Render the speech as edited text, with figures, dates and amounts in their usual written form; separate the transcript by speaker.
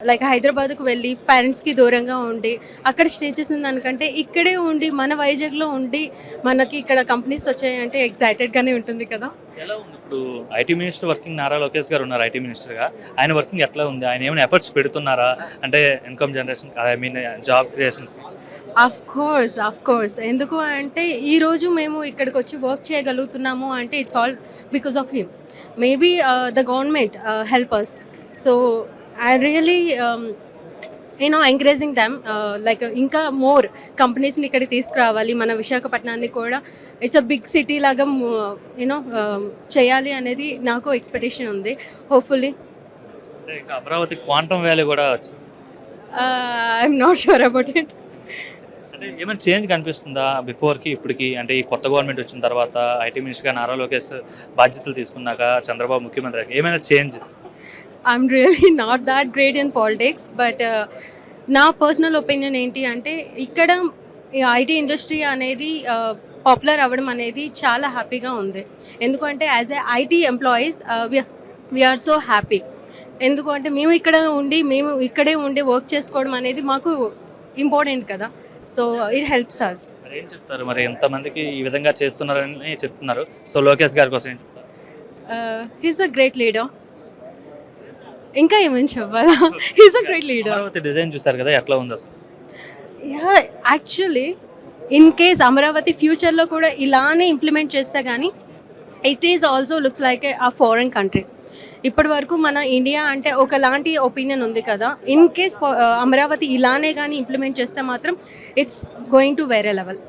Speaker 1: Like హైదరాబాద్కు వెళ్ళి పేరెంట్స్కి దూరంగా ఉండి అక్కడ స్టే చేసిన దానికంటే ఇక్కడే ఉండి మన వైజాగ్లో ఉండి మనకి ఇక్కడ కంపెనీస్ వచ్చాయంటే ఎగ్జైటెడ్గానే ఉంటుంది కదా.
Speaker 2: ఎలా ఉంది ఇప్పుడు IT minister working Nara Lokesh గారు ఉన్నారు ఐటీ మినిస్టర్గా. ఆయన వర్కింగ్ ఎట్లా ఉంది? ఆయన ఏమైనా ఎఫర్ట్స్ పెడుతున్నారా? అంటే income generation, I mean job creation.
Speaker 1: Of course ఎందుకు అంటే ఈరోజు మేము ఇక్కడికి వచ్చి వర్క్ చేయగలుగుతున్నాము అంటే it's all because of him. Maybe the government help us. So I really encouraging them like ఇంకా మోర్ కంపెనీస్ని ఇక్కడికి తీసుకురావాలి. మన విశాఖపట్నాన్ని కూడా ఇట్స్ అ బిగ్ సిటీ లాగా చేయాలి అనేది నాకు ఎక్స్పెక్టేషన్ ఉంది. హోప్ఫుల్లీ.
Speaker 2: అంటే ఇంకా అమరావతి క్వాంటమ్ వ్యాలీ కూడా వచ్చింది.
Speaker 1: I'm not sure about it.
Speaker 2: అంటే ఏమైనా చేంజ్ కనిపిస్తుందా బిఫోర్కి ఇప్పటికి? అంటే ఈ కొత్త గవర్నమెంట్ వచ్చిన తర్వాత ఐటీ మినిస్టర్గా నారా లోకేష్ బాధ్యతలు తీసుకున్నాక చంద్రబాబు ముఖ్యమంత్రి ఏమైనా change?
Speaker 1: I'm really not that great in politics but నా పర్సనల్ ఒపీనియన్ ఏంటి అంటే ఇక్కడ ఈ ఐటీ ఇండస్ట్రీ అనేది పాపులర్ అవ్వడం అనేది చాలా హ్యాపీగా ఉంది. ఎందుకంటే as a IT employees we're so happy. ఎందుకు అంటే మేము ఇక్కడే ఉండి వర్క్ చేసుకోవడం అనేది మాకు ఇంపార్టెంట్ కదా. So it helps us.
Speaker 2: మరి ఏం చెప్తారు? మరి ఎంతమందికి ఈ విధంగా చేస్తున్నారని చెప్తున్నారు. సో లోకేష్ గారి కోసం ఏం చెప్తారు?
Speaker 1: He's a great leader. ఇంకా ఏమని చెప్పాలా? He's a great leader.
Speaker 2: Amaravati design చూసారు కదా, ఎట్లా ఉంది అసలు?
Speaker 1: యాక్చువల్లీ ఇన్ కేస్ అమరావతి ఫ్యూచర్లో కూడా ఇలానే ఇంప్లిమెంట్ చేస్తే కానీ it is also looks like ఆ ఫారెన్ కంట్రీ. ఇప్పటి వరకు మన ఇండియా అంటే ఒకలాంటి ఒపీనియన్ ఉంది కదా. ఇన్ కేస్ అమరావతి ఇలానే కానీ ఇంప్లిమెంట్ చేస్తే మాత్రం ఇట్స్ గోయింగ్ టు వేరే లెవెల్.